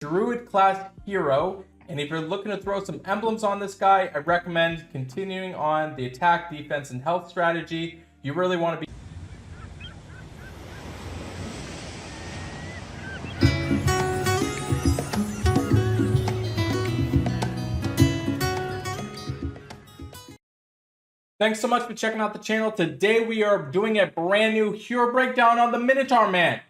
Druid class hero, and if you're looking to throw some emblems on this guy, I recommend continuing on the attack, defense, and health strategy. You really want to be Thanks so much for checking out the channel. Today we are doing a brand new hero breakdown on the Minotaur man,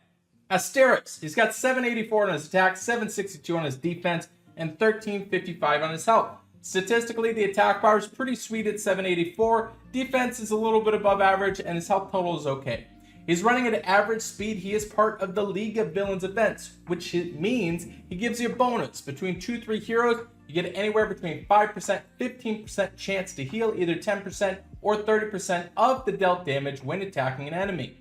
Asterius. He's got 784 on his attack, 762 on his defense, and 1355 on his health. Statistically, the attack power is pretty sweet at 784. Defense is a little bit above average, and his health total is okay. He's running at average speed. He is part of the League of Villains events, which means he gives you a bonus. Between 2-3 heroes, you get anywhere between 5%, 15% chance to heal either 10% or 30% of the dealt damage when attacking an enemy.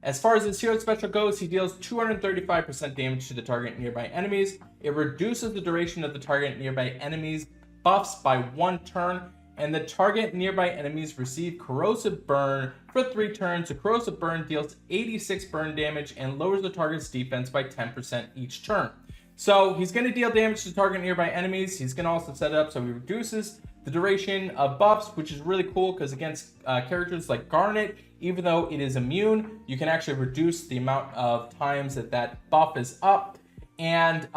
As far as his hero special goes, he deals 235% damage to the target nearby enemies. It reduces the duration of the target nearby enemies buffs by 1 turn, and the target nearby enemies receive corrosive burn for 3 turns. The corrosive burn deals 86 burn damage and lowers the target's defense by 10% each turn. So he's going to deal damage to target nearby enemies. He's going to also set it up so he reduces the duration of buffs, which is really cool because against characters like Garnet, even though it is immune, you can actually reduce the amount of times that buff is up. And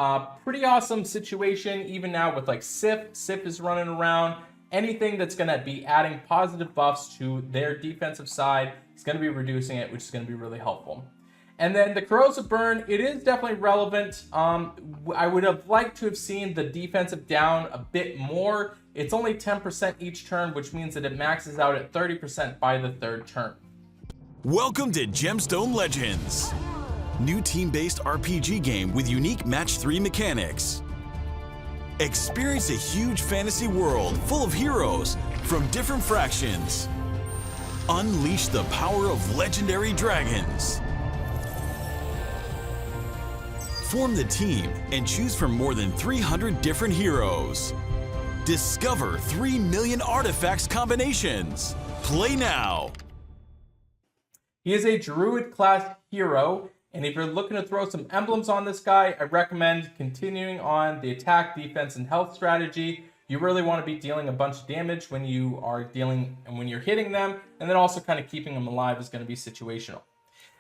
pretty awesome situation even now with like Sif. Sif is running around. Anything that's going to be adding positive buffs to their defensive side is going to be reducing it, which is going to be really helpful. And then the corrosive burn, it is definitely relevant. I would have liked to have seen the defensive down a bit more. It's only 10% each turn, which means that it maxes out at 30% by the 3rd turn. Welcome to Gemstone Legends, new team-based RPG game with unique match 3 mechanics. Experience a huge fantasy world full of heroes from different fractions. Unleash the power of legendary dragons. Form the team and choose from more than 300 different heroes. Discover 3 million artifacts combinations. Play now. He is a Druid class hero, and if you're looking to throw some emblems on this guy, I recommend continuing on the attack, defense, and health strategy. You really want to be dealing a bunch of damage when you are dealing and when you're hitting them, and then also kind of keeping them alive is going to be situational.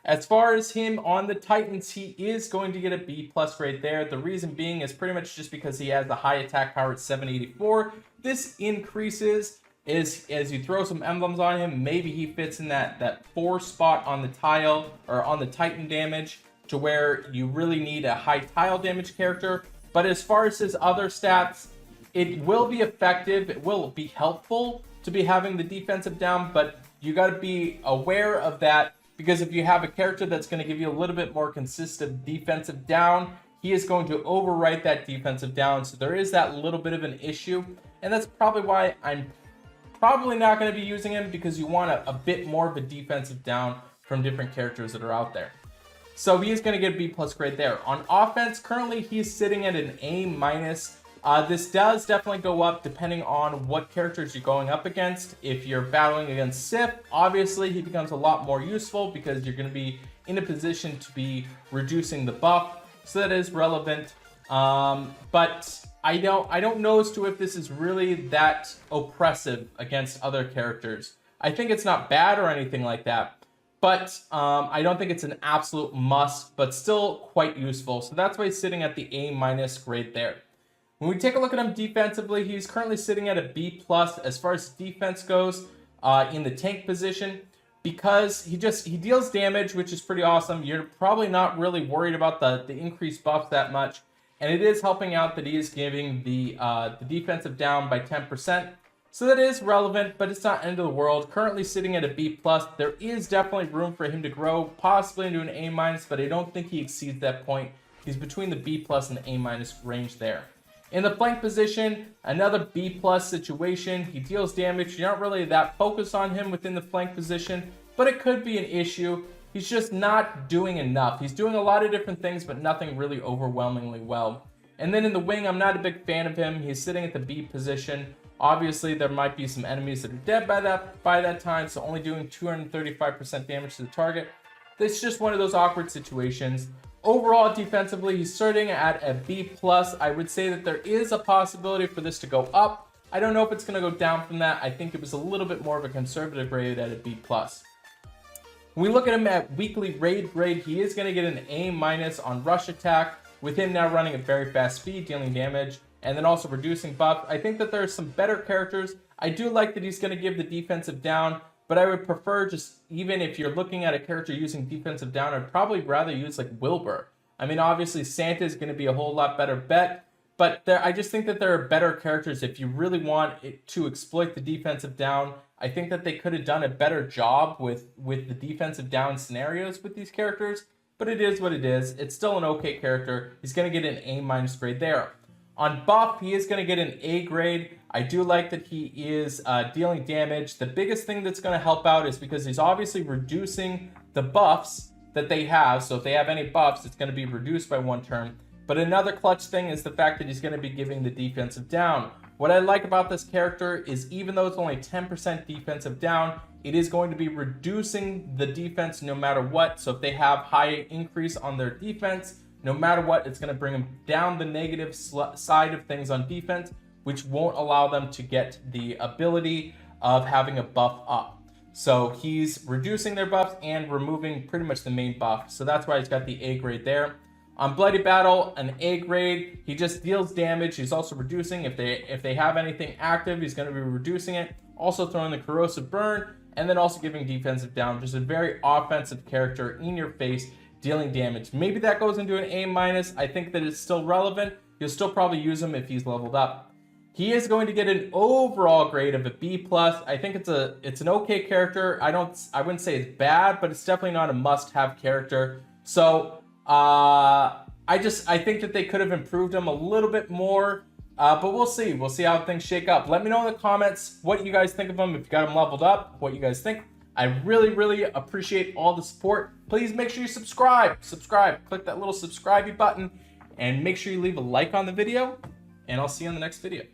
As far as him on the Titans, he is going to get a B+ grade there. The reason being is pretty much just because he has the high attack power at 784. This increases as you throw some emblems on him. Maybe he fits in that 4 spot on the tile or on the Titan damage to where you really need a high tile damage character. But as far as his other stats, it will be effective. It will be helpful to be having the defensive down, but you got to be aware of that. Because if you have a character that's going to give you a little bit more consistent defensive down, he is going to overwrite that defensive down. So there is that little bit of an issue. And that's probably why I'm probably not going to be using him, because you want a bit more of a defensive down from different characters that are out there. So he is going to get a B+ grade there. On offense, currently he's sitting at an A-. This does definitely go up depending on what characters you're going up against. If you're battling against Sif, obviously he becomes a lot more useful because you're going to be in a position to be reducing the buff. So that is relevant. But I don't know as to if this is really that oppressive against other characters. I think it's not bad or anything like that. But I don't think it's an absolute must, but still quite useful. So that's why he's sitting at the A- grade there. When we take a look at him defensively, he's currently sitting at a B+ as far as defense goes in the tank position, because he deals damage, which is pretty awesome. You're probably not really worried about the increased buffs that much, and it is helping out that he is giving the defensive down by 10%. So that is relevant, but it's not end of the world. Currently sitting at a B+. There is definitely room for him to grow, possibly into an A-, but I don't think he exceeds that point. He's between the B+ and the A- range there. In the flank position, another B+ situation. He deals damage. You're not really that focused on him within the flank position, but it could be an issue. He's just not doing enough. He's doing a lot of different things, but nothing really overwhelmingly well. And then in the wing, I'm not a big fan of him. He's sitting at the B position. Obviously, there might be some enemies that are dead by that time, so only doing 235% damage to the target. It's just one of those awkward situations. Overall, defensively, he's starting at a B+. I would say that there is a possibility for this to go up. I don't know if it's going to go down from that. I think it was a little bit more of a conservative grade at a B+. When we look at him at weekly raid grade, he is going to get an A- on rush attack, with him now running at very fast speed, dealing damage, and then also reducing buff. I think that there are some better characters. I do like that he's going to give the defensive down, but I would prefer, just even if you're looking at a character using defensive down, I'd probably rather use like Wilbur. I mean, obviously Santa is going to be a whole lot better bet, but I just think that there are better characters if you really want it to exploit the defensive down. I think that they could have done a better job with the defensive down scenarios with these characters, but it is what it is. It's still an okay character. He's going to get an A- grade there. On buff, he is going to get an A grade. I do like that he is dealing damage. The biggest thing that's going to help out is because he's obviously reducing the buffs that they have. So if they have any buffs, it's going to be reduced by 1 turn. But another clutch thing is the fact that he's going to be giving the defensive down. What I like about this character is even though it's only 10% defensive down, it is going to be reducing the defense no matter what. So if they have high increase on their defense, no matter what, it's going to bring them down the negative side of things on defense, which won't allow them to get the ability of having a buff up. So he's reducing their buffs and removing pretty much the main buff. So that's why he's got the A grade there. On Bloody Battle, an A grade. He just deals damage. He's also reducing. If they have anything active, he's going to be reducing it. Also throwing the Corrosive Burn, and then also giving defensive down. Just a very offensive character in your face, dealing damage. Maybe that goes into an A-. I think that it's still relevant. You'll still probably use him if he's leveled up. He is going to get an overall grade of a B+. I think it's an okay character. I wouldn't say it's bad, but it's definitely not a must-have character. So I think that they could have improved him a little bit more. But we'll see. We'll see how things shake up. Let me know in the comments what you guys think of him. If you got him leveled up, what you guys think. I really, really appreciate all the support. Please make sure you subscribe. Click that little subscribe button and make sure you leave a like on the video. And I'll see you in the next video.